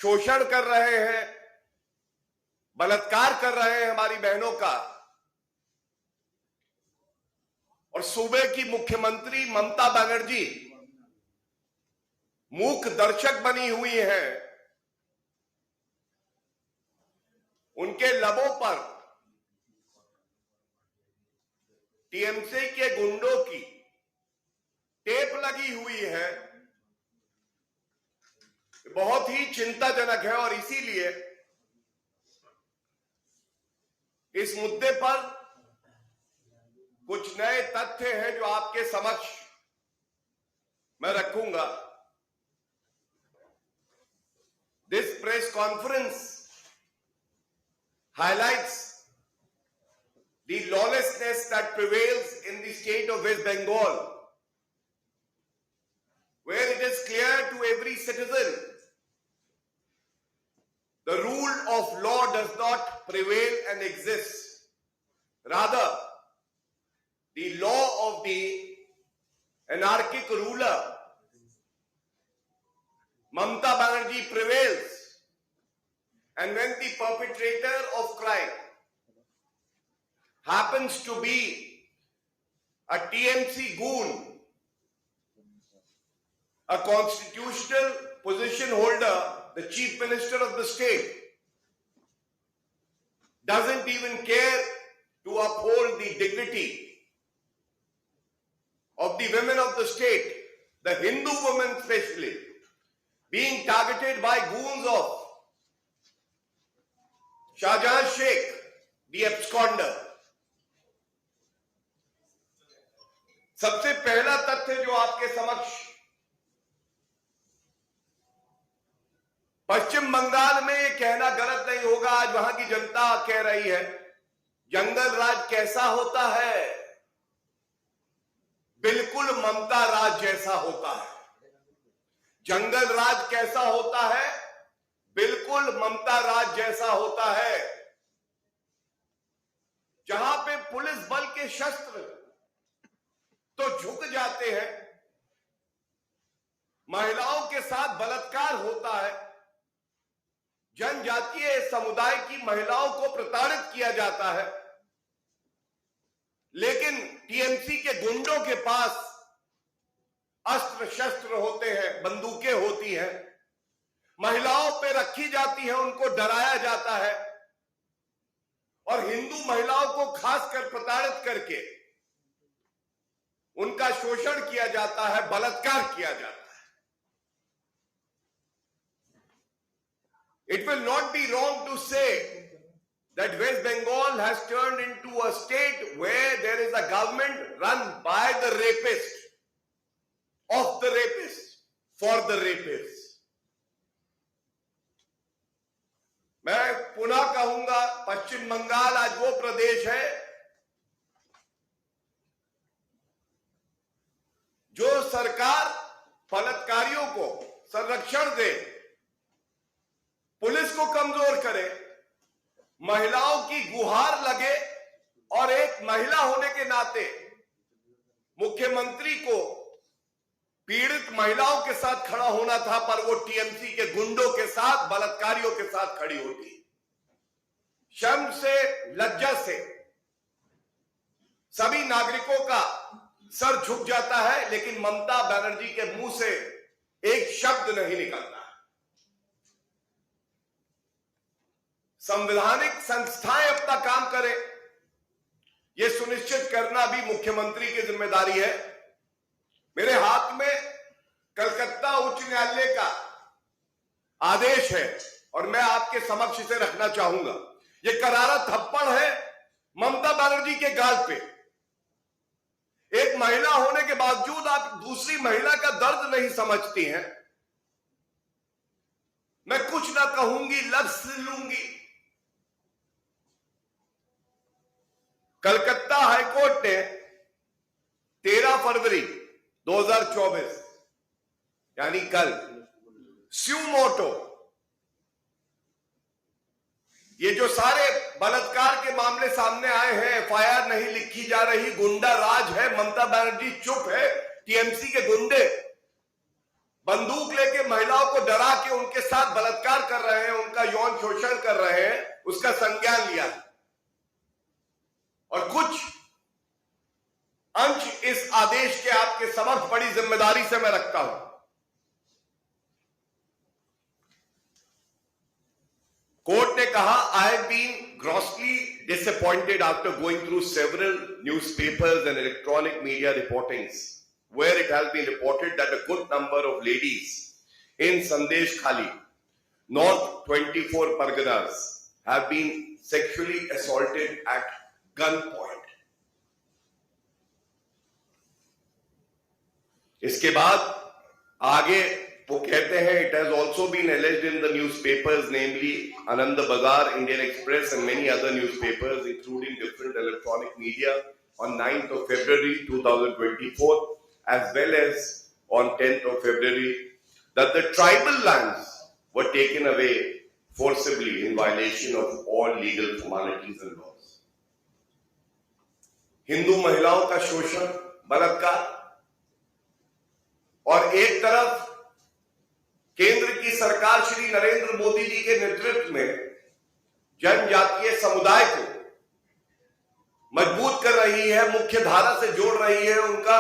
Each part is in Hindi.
शोषण कर रहे हैं, बलात्कार कर रहे हैं हमारी बहनों का, और सूबे की मुख्यमंत्री ममता बनर्जी मूक दर्शक बनी हुई है। उनके लबों पर टीएमसी के गुंडों की टेप लगी हुई है। बहुत ही चिंताजनक है और इसीलिए इस मुद्दे पर कुछ नए तथ्य हैं जो आपके समक्ष मैं रखूंगा। This press conference highlights the lawlessness that prevails in the state of West Bengal, where it is clear to every citizen the rule of law does not prevail and exist. Rather, the law of the anarchic ruler Mamata Banerjee prevails, and when the perpetrator of crime happens to be a TMC goon, a constitutional position holder, the chief minister of the state, doesn't even care to uphold the dignity of the women of the state, the Hindu women especially, being targeted by goons of Shahjahan Sheikh, the absconder. सबसे पहला तथ्य जो आपके समक्ष, पश्चिम बंगाल में ये कहना गलत नहीं होगा, आज वहां की जनता कह रही है जंगल राज कैसा होता है, बिल्कुल ममता राज जैसा होता है। जंगल राज कैसा होता है, बिल्कुल ममता राज जैसा होता है। जहां पे पुलिस बल के शस्त्र तो झुक जाते हैं, महिलाओं के साथ बलात्कार होता है, जनजातीय समुदाय की महिलाओं को प्रताड़ित किया जाता है, लेकिन टीएमसी के गुंडों के पास अस्त्र शस्त्र होते हैं, बंदूकें होती हैं, महिलाओं पे रखी जाती है, उनको डराया जाता है और हिंदू महिलाओं को खासकर प्रताड़ित करके उनका शोषण किया जाता है, बलात्कार किया जाता है। It will not be wrong to say that West Bengal has turned into a state where there is a government run by the rapist, of the rapist, for the rapist. मैं पुनः कहूंगा, पश्चिम बंगाल आज वो प्रदेश है जो सरकार बलात्कारियों को संरक्षण दे, पुलिस को कमजोर करे, महिलाओं की गुहार लगे और एक महिला होने के नाते मुख्यमंत्री को पीड़ित महिलाओं के साथ खड़ा होना था, पर वो टीएमसी के गुंडों के साथ, बलात्कारियों के साथ खड़ी होती। शर्म से, लज्जा से सभी नागरिकों का सर झुक जाता है, लेकिन ममता बनर्जी के मुंह से एक शब्द नहीं निकलता। संवैधानिक संस्थाएं अपना काम करें, यह सुनिश्चित करना भी मुख्यमंत्री की जिम्मेदारी है। मेरे हाथ में कलकत्ता उच्च न्यायालय का आदेश है और मैं आपके समक्ष इसे रखना चाहूंगा। यह करारा थप्पड़ है ममता बनर्जी के गाल पे। एक महिला होने के बावजूद आप दूसरी महिला का दर्द नहीं समझती हैं। मैं कुछ ना कहूंगी, लफ्ज लूंगी। कलकत्ता हाईकोर्ट ने 13 फरवरी 2024 यानी कल स्यू मोटो, ये जो सारे बलात्कार के मामले सामने आए हैं, एफआईआर नहीं लिखी जा रही, गुंडा राज है, ममता बनर्जी चुप है, टीएमसी के गुंडे बंदूक लेके महिलाओं को डरा के उनके साथ बलात्कार कर रहे हैं, उनका यौन शोषण कर रहे हैं, उसका संज्ञान लिया है। और कुछ अंश इस आदेश के आपके समक्ष बड़ी जिम्मेदारी से मैं रखता हूं। कोर्ट ने कहा, I have been grossly disappointed after going through several newspapers and electronic media reportings where it has been reported that a good number of ladies in Sandesh Khali, North 24 Parganas, have been sexually assaulted at gunpoint. इसके बाद आगे वो कहते हैं, it has also been alleged in the newspapers, namely Anand Bazar, Indian Express and many other newspapers, including different electronic media, on 9th of February 2024, as well as on 10th of February, that the tribal lands were taken away forcibly in violation of all legal formalities and laws. Hindu महिलाओं का शोषण, बलात्कार, और एक तरफ केंद्र की सरकार श्री नरेंद्र मोदी जी के नेतृत्व में जनजातीय समुदाय को मजबूत कर रही है, मुख्य धारा से जोड़ रही है, उनका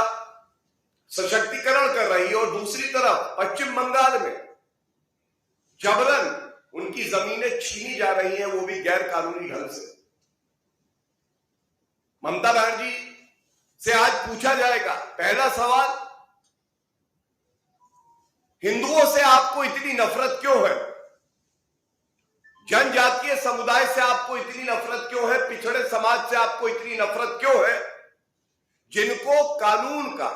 सशक्तिकरण कर रही है। और दूसरी तरफ पश्चिम बंगाल में जबरन उनकी जमीनें छीनी जा रही हैं, वो भी गैर कानूनी ढंग से। ममता बनर्जी से आज पूछा जाएगा, पहला सवाल, हिंदुओं से आपको इतनी नफरत क्यों है? जनजातीय समुदाय से आपको इतनी नफरत क्यों है? पिछड़े समाज से आपको इतनी नफरत क्यों है? जिनको कानून का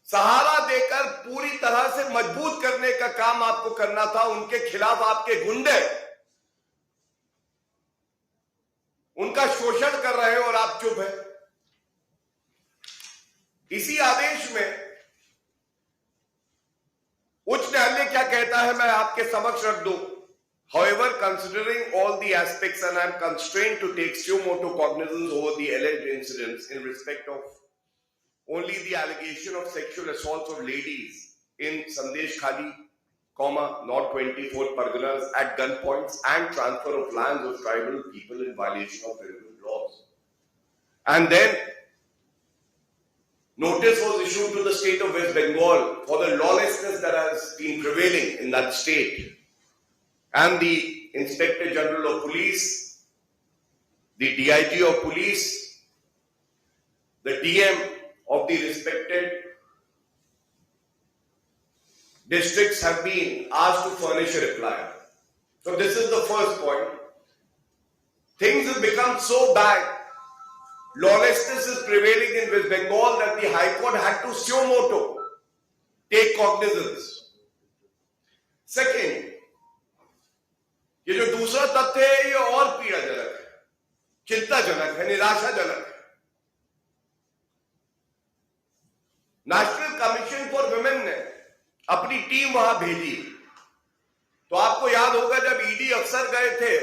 सहारा देकर पूरी तरह से मजबूत करने का काम आपको करना था, उनके खिलाफ आपके गुंडे उनका शोषण कर रहे हैं और आप चुप हैं। इसी आदेश में उच्च न्यायालय क्या कहता है, मैं आपके समक्ष रख दूं। However, considering all the aspects, and I am constrained to take suo motu cognizance over the alleged incidents in respect of only the allegation of sexual assaults of ladies in Sandesh Khali, North 24 Parganas at gunpoints and transfer of lands of tribal people in violation of relevant laws. And then notice was issued to the state of West Bengal for the lawlessness that has been prevailing in that state. And the Inspector General of Police, the DIG of Police, the DM of the respected districts have been asked to furnish a reply. So this is the first point. Things have become so bad, lawlessness is prevailing in West Bengal, that the High Court had to suo motu take cognizance. Second, ये जो दूसरा तथ्य है, ये और पीड़ाजनक है, चिंताजनक है, निराशाजनक है। नेशनल कमीशन फॉर वुमेन ने अपनी टीम वहां भेजी, तो आपको याद होगा जब ईडी अफसर गए थे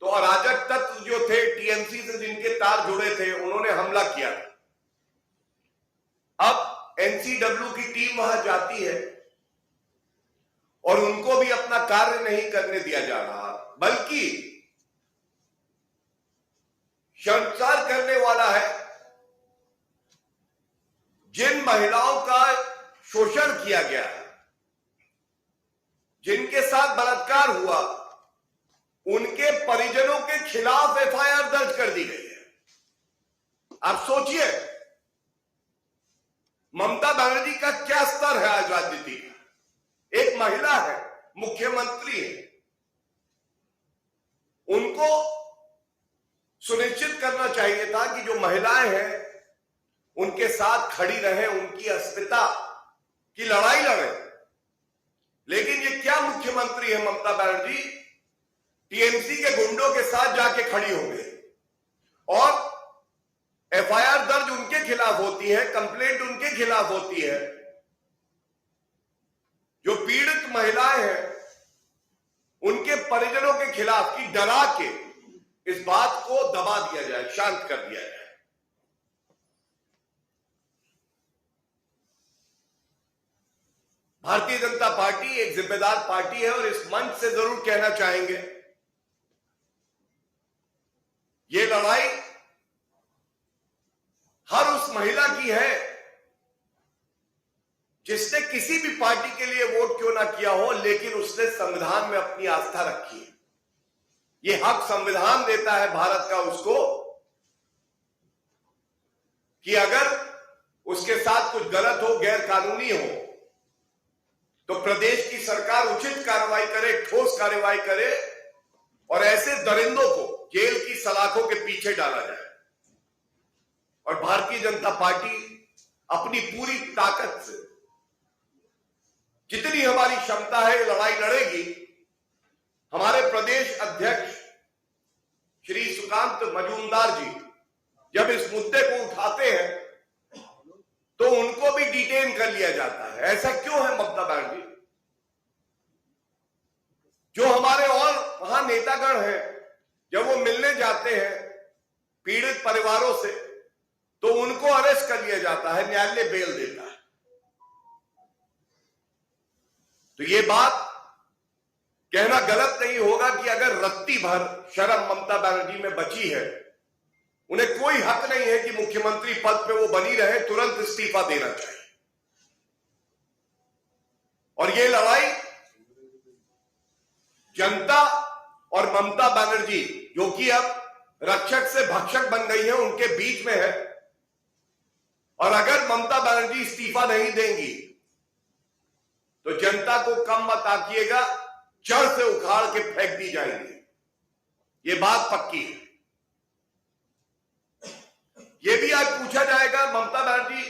तो अराजक तत्व जो थे, टीएमसी से जिनके तार जुड़े थे, उन्होंने हमला किया। अब एनसीडब्ल्यू की टीम वहां जाती है और उनको भी अपना कार्य नहीं करने दिया जा रहा, बल्कि शर्मसार करने वाला है। जिन महिलाओं का शोषण किया गया, जिनके साथ बलात्कार हुआ, उनके परिजनों के खिलाफ एफआईआर दर्ज कर दी गई है। आप सोचिए ममता बनर्जी का क्या स्तर है आज राजनीति का। एक महिला है, मुख्यमंत्री है, उनको सुनिश्चित करना चाहिए था कि जो महिलाएं हैं उनके साथ खड़ी रहे, उनकी अस्मिता की लड़ाई लड़े। लेकिन ये क्या मुख्यमंत्री है ममता बनर्जी, टीएमसी के गुंडों के साथ जाके खड़ी हो गई और एफआईआर दर्ज उनके खिलाफ होती है, कंप्लेंट उनके खिलाफ होती है। जो पीड़ित महिलाएं हैं उनके परिजनों के खिलाफ की डरा के इस बात को दबा दिया जाए, शांत कर दिया जाए। भारतीय जनता पार्टी एक जिम्मेदार पार्टी है और इस मंच से जरूर कहना चाहेंगे, ये लड़ाई हर उस महिला की है जिसने किसी भी पार्टी के लिए वोट क्यों ना किया हो, लेकिन उसने संविधान में अपनी आस्था रखी है। ये हक संविधान देता है भारत का उसको कि अगर उसके साथ कुछ गलत हो, गैर कानूनी हो, तो प्रदेश की सरकार उचित कार्रवाई करे, ठोस कार्रवाई करे और ऐसे दरिंदों को जेल की सलाखों के पीछे डाला जाए। और भारतीय जनता पार्टी अपनी पूरी ताकत से, जितनी हमारी क्षमता है, लड़ाई लड़ेगी। हमारे प्रदेश अध्यक्ष श्री सुकांत मजूमदार जी जब इस मुद्दे को उठाते हैं तो उनको भी डिटेन कर लिया जाता है। ऐसा क्यों है ममता बनर्जी? जो हमारे और वहां नेतागण हैं, जब वो मिलने जाते हैं पीड़ित परिवारों से तो उनको अरेस्ट कर लिया जाता है, न्यायालय बेल देता है। तो ये बात कहना गलत नहीं होगा कि अगर रत्ती भर शर्म ममता बनर्जी में बची है, उन्हें कोई हक नहीं है कि मुख्यमंत्री पद पे वो बनी रहे, तुरंत इस्तीफा देना चाहिए। और ये लड़ाई जनता और ममता बनर्जी, जो कि अब रक्षक से भक्षक बन गई है, उनके बीच में है। और अगर ममता बनर्जी इस्तीफा नहीं देंगी तो जनता को कम मत आंकिएगा, जड़ से उखाड़ के फेंक दी जाएगी। ये बात पक्की है। ये भी आज पूछा जाएगा, ममता बनर्जी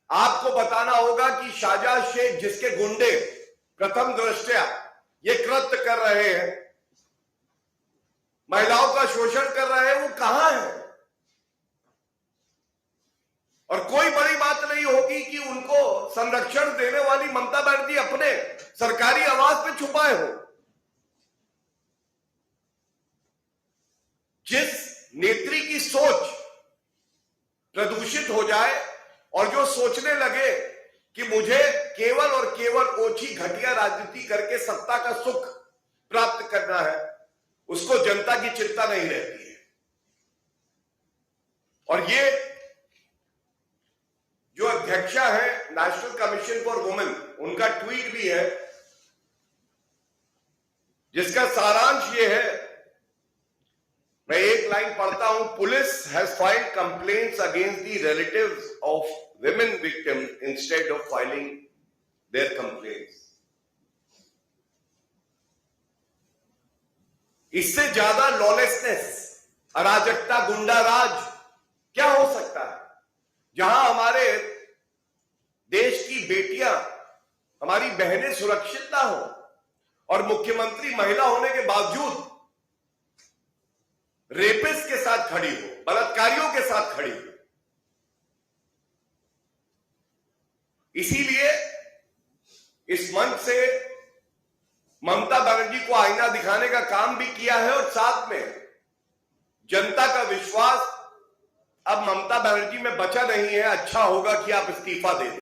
आपको बताना होगा कि शाहजहां शेख जिसके गुंडे प्रथम दृष्टया ये कृत्य कर रहे हैं, महिलाओं का शोषण कर रहे हैं, वो कहां है? और कोई बड़ी बात नहीं होगी कि उनको संरक्षण देने वाली ममता बनर्जी अपने सरकारी आवास पे छुपाए हो। जिस नेत्री की सोच प्रदूषित हो जाए और जो सोचने लगे कि मुझे केवल और केवल ओछी घटिया राजनीति करके सत्ता का सुख प्राप्त करना है, उसको जनता की चिंता नहीं रहती है। और ये जो अध्यक्षा है नेशनल कमीशन फॉर वुमेन, उनका ट्वीट भी है जिसका सारांश ये है, मैं एक लाइन पढ़ता हूं। Police has filed complaints against the relatives of women victims instead of filing their complaints. इससे ज्यादा लॉलेसनेस, अराजकता, गुंडा राज क्या हो सकता है? जहां हमारे देश की बेटियां, हमारी बहनें सुरक्षित ना हो और मुख्यमंत्री महिला होने के बावजूद रेपिस्ट के साथ खड़ी हो, बलात्कारियों के साथ खड़ी हो। इसीलिए इस मंच से ममता बनर्जी को आईना दिखाने का काम भी किया है और साथ में जनता का विश्वास अब ममता बनर्जी में बचा नहीं है। अच्छा होगा कि आप इस्तीफा दे दें।